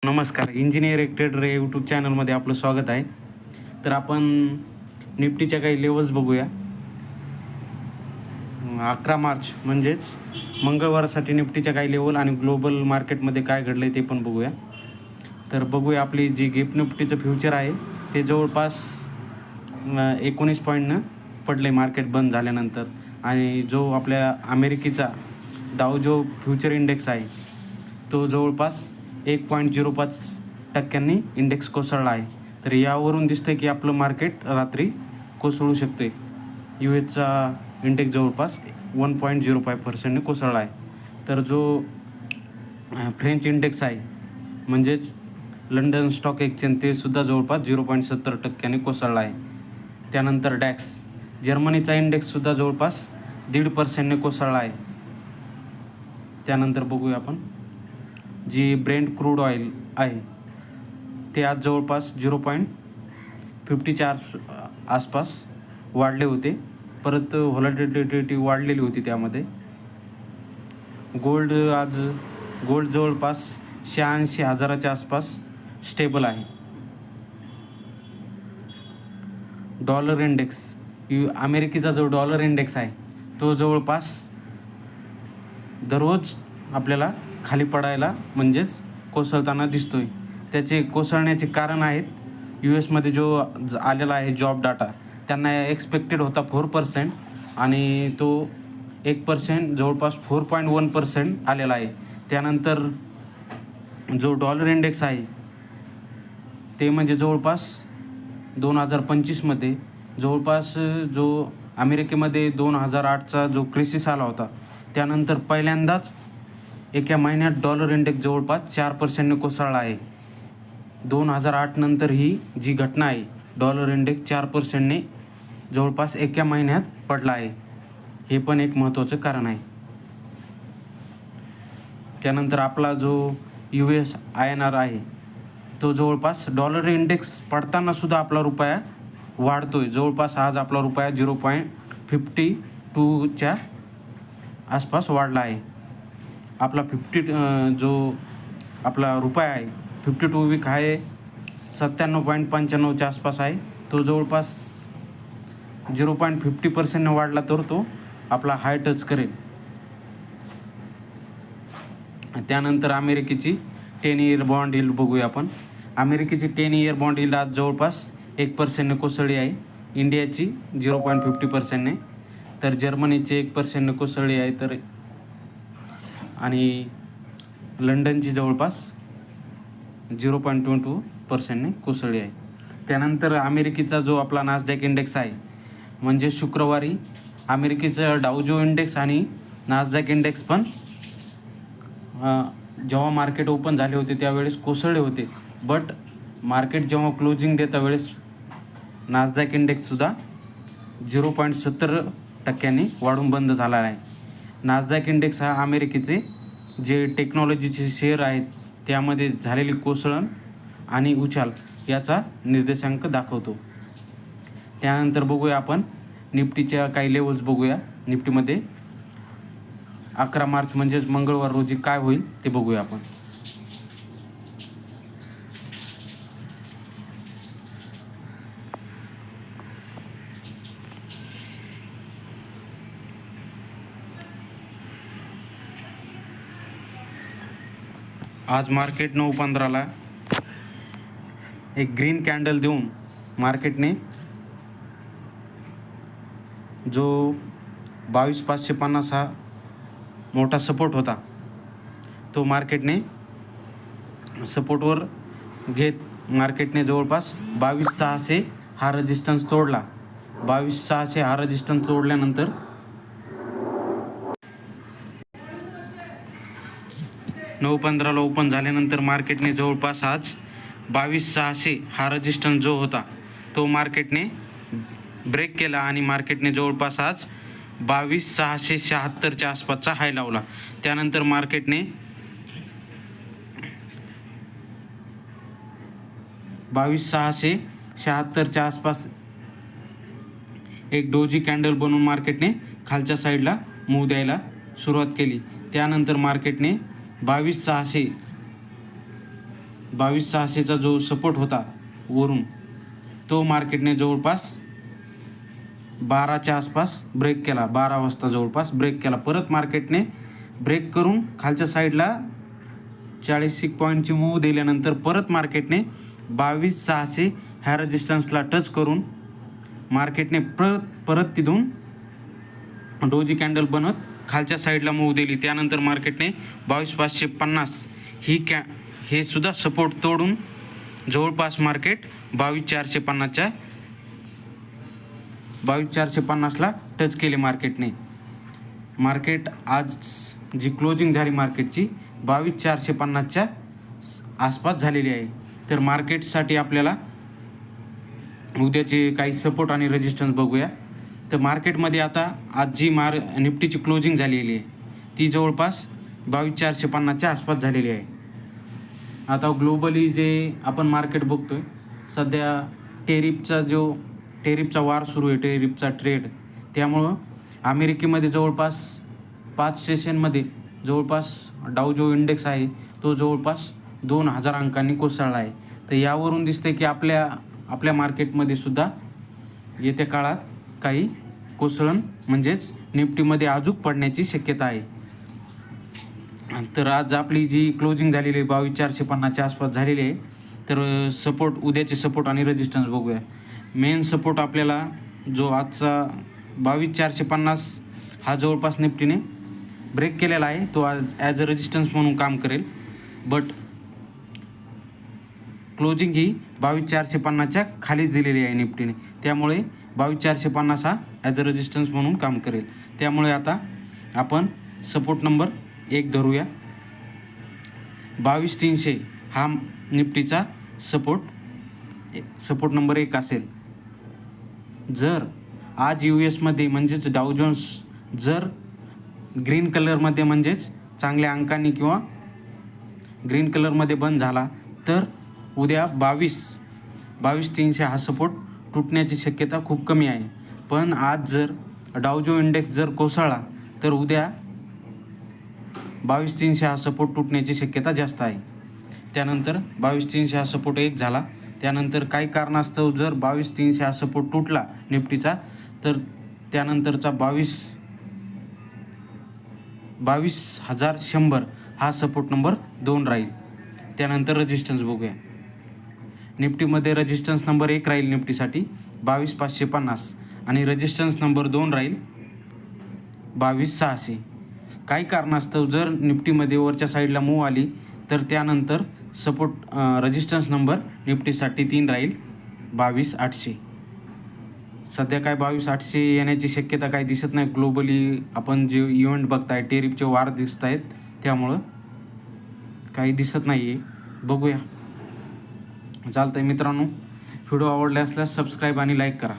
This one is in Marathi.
नमस्कार. इंजिनिअर एक ट्रेडर या यूट्यूब चॅनलमध्ये आपलं स्वागत आहे. तर आपण निफ्टीच्या काही लेवल्स बघूया. 11 मार्च म्हणजेच मंगळवारसाठी निफ्टीच्या काही लेवल आणि ग्लोबल मार्केटमध्ये काय घडलं आहे ते पण बघूया. तर बघूया, आपली जी गिफ्ट निफ्टीचं फ्युचर आहे ते जवळपास 19 पॉईंटनं पडलं आहे मार्केट बंद झाल्यानंतर. आणि जो आपल्या अमेरिकेचा डाव जो फ्युचर इंडेक्स आहे तो जवळपास 1.05% इंडेक्स कोसळला आहे. तर यावरून दिसतं की आपलं मार्केट रात्री कोसळू शकते. US इंडेक्स जवळपास 1.05% कोसळला आहे. तर जो फ्रेंच इंडेक्स आहे म्हणजेच लंडन स्टॉक एक्सचेंज ते सुद्धा जवळपास 0.70% कोसळला आहे. त्यानंतर डॅक्स जर्मनीचा इंडेक्ससुद्धा जवळपास 1.5% कोसळला आहे. त्यानंतर बघूया आपण जी ब्रेंट क्रूड ऑइल आहे ते आज जवळपास 0.50च्या आसपास वाढले होते. परत व्हॉलॅटिलिटी वाढलेली होती त्यामध्ये. गोल्ड जवळपास 86,000च्या आसपास स्टेबल आहे. डॉलर इंडेक्स अमेरिकेचा जो डॉलर इंडेक्स आहे तो जवळपास दररोज आपल्याला खाली पडायला म्हणजेच कोसळताना दिसतोय. त्याचे कोसळण्याचे कारण आहेत US जो आलेला आहे जॉब डाटा, त्यांना एक्सपेक्टेड होता 4% आणि तो 1% जवळपास 4.1% आलेला आहे. त्यानंतर जो डॉलर इंडेक्स आहे ते म्हणजे जवळपास 2025मध्ये जवळपास जो अमेरिकेमध्ये 2008चा जो क्रिसिस आला होता त्यानंतर पहिल्यांदाच एका महिन्यात डॉलर इंडेक्स जवळपास 4%ने कोसळला आहे. 2008 नंतर ही जी घटना आहे डॉलर इंडेक्स 4%ने जवळपास एका महिन्यात पडला आहे. हे पण एक महत्त्वाचं कारण आहे. त्यानंतर आपला जो US INR आहे तो जवळपास डॉलर इंडेक्स पडतानासुद्धा आपला रुपया वाढतोय. जवळपास आज आपला रुपया 0.52च्या आसपास वाढला आहे. आपला जो आपला रुपया आहे 52 वीक आहे 97.95च्या आसपास आहे. तो जवळपास 0.50%ने वाढला तर तो आपला हाय टच करेल. त्यानंतर अमेरिकेची 10 इयर बॉन्ड यील्ड बघूया आपण. अमेरिकेची 10 इयर बॉन्ड यील्ड आज जवळपास 1%ने कोसळली आहे. इंडियाची 0.50%ने, तर जर्मनीची 1%ने कोसळली आहे. तर आणि लंडनची जवळपास 0.22%ने कोसळली आहे. त्यानंतर अमेरिकेचा जो आपला नासडॅक इंडेक्स आहे म्हणजे शुक्रवारी अमेरिकेचा डाव जो इंडेक्स आणि नासडॅक इंडेक्स पण जेव्हा मार्केट ओपन झाले होते त्यावेळेस कोसळले होते. बट मार्केट जेव्हा क्लोजिंग देता वेळेस नासडॅक इंडेक्ससुद्धा 0.70%ने वाढून बंद झाला आहे. नासडॅक इंडेक्स हा अमेरिकेचे जे टेक्नॉलॉजीचे शेअर आहेत त्यामध्ये झालेली कोसळण आणि उछाल याचा निर्देशांक दाखवतो. त्यानंतर बघूया आपण निफ्टीच्या काही लेवल्स बघूया. निफ्टीमध्ये 11 मार्च म्हणजेच मंगळवार रोजी काय होईल ते बघूया आपण. आज मार्केट 9:15ला एक ग्रीन कॅन्डल देऊन मार्केटने जो 22,550 हा मोठा सपोर्ट होता तो मार्केटने सपोर्टवर घेत मार्केटने जवळपास 22,600 हा रेजिस्टन्स तोडला. 22,600 हा रेजिस्टन्स तोडल्यानंतर 9:15ला ओपन झाल्यानंतर मार्केटने जवळपास आज 22,600 हा रेजिस्टन्स जो होता तो मार्केटने ब्रेक केला आणि मार्केटने जवळपास आज 22,676च्या आसपासचा हाय लावला. त्यानंतर मार्केटने 22,676च्या आसपास एक डोजी कॅन्डल बनवून मार्केटने खालच्या साईडला मूव द्यायला सुरुवात केली. त्यानंतर मार्केटने 22,600 22,600चा जो सपोर्ट होता वरून, तो मार्केटने जवळपास 12च्या आसपास ब्रेक केला. 12 वाजता जवळपास ब्रेक केला. परत मार्केटने ब्रेक करून खालच्या साईडला 40 पॉईंटची मूव दिल्यानंतर परत मार्केटने 22,600 ह्या रेजिस्टन्सला टच करून मार्केटने परत तिथून डोजी कॅन्डल बनत खालच्या साईडला मूव दिली. त्यानंतर मार्केटने 22,550 हे सुद्धा सपोर्ट तोडून जवळपास मार्केट 22,450ला टच केले मार्केटने. मार्केट आज जी क्लोजिंग झाली मार्केटची 22,450च्या आसपास झालेली आहे. तर मार्केटसाठी आपल्याला उद्याचे काही सपोर्ट आणि रेजिस्टन्स बघूया. तर मार्केटमध्ये आता आज जी निफ्टीची क्लोजिंग झालेली आहे ती जवळपास 22,450च्या आसपास झालेली आहे. आता ग्लोबली जे आपण मार्केट बघतोय सध्या टेरिफचा वार सुरू आहे, टेरिफचा ट्रेड. त्यामुळं अमेरिकेमध्ये जवळपास 5 सेशनमध्ये जवळपास डाव जो इंडेक्स आहे तो जवळपास 2,000 अंकांनी कोसळला आहे. तर यावरून दिसते की आपल्या मार्केटमध्ये सुद्धा येत्या काळात काही कोसळण म्हणजेच निफ्टीमध्ये अजून पडण्याची शक्यता आहे. तर आज आपली जी क्लोजिंग झालेली आहे 22,450च्या आसपास झालेली आहे. तर उद्याचे सपोर्ट आणि रेजिस्टन्स बघूया. मेन सपोर्ट आपल्याला जो आजचा 22,450 हा जवळपास निफ्टीने ब्रेक केलेला आहे, तो आज ॲज अ रेजिस्टन्स म्हणून काम करेल. बट क्लोजिंग ही 22,450च्या खालीच दिलेली आहे निफ्टीने. त्यामुळे 22,450 हा ॲज अ रेजिस्टन्स म्हणून काम करेल. त्यामुळे आता आपण सपोर्ट नंबर 1 धरूया. 22,300 हा निफ्टीचा सपोर्ट नंबर 1 असेल. जर आज US मध्ये म्हणजेच डाव जोन्स जर ग्रीन कलरमध्ये म्हणजेच चांगल्या अंकांनी किंवा ग्रीन कलरमध्ये बंद झाला तर उद्या 22,300 हा सपोर्ट तुटण्याची शक्यता खूप कमी आहे. पण आज जर डाव जो इंडेक्स जर कोसळला तर उद्या 22,300 हा सपोर्ट तुटण्याची शक्यता जास्त आहे. त्यानंतर 22,300 हा सपोर्ट 1 झाला. त्यानंतर काही कारणास्तव जर 22,300 हा सपोर्ट तुटला निफ्टीचा तर त्यानंतरचा 22,100 हा सपोर्ट नंबर 2 राहील. त्यानंतर रेजिस्टन्स बघूया. निफ्टीमध्ये रेजिस्टन्स नंबर 1 राहील निफ्टीसाठी 22,550 आणि रेजिस्टन्स नंबर 2 राहील 22,600. काही कारणास्तव जर निफ्टीमध्ये वरच्या साईडला मूव आली तर त्यानंतर रेजिस्टन्स नंबर निफ्टीसाठी 3 राहील 22,800. सध्या काय 22,800 येण्याची शक्यता काही दिसत नाही. ग्लोबली आपण जे इव्हेंट बघताय टेरिफचे वार दिसत आहेत त्यामुळं काही दिसत नाही आहे. बघूया. चालतंय मित्रांनो, व्हिडिओ आवडला असल्यास सबस्क्राईब आणि लाईक करा.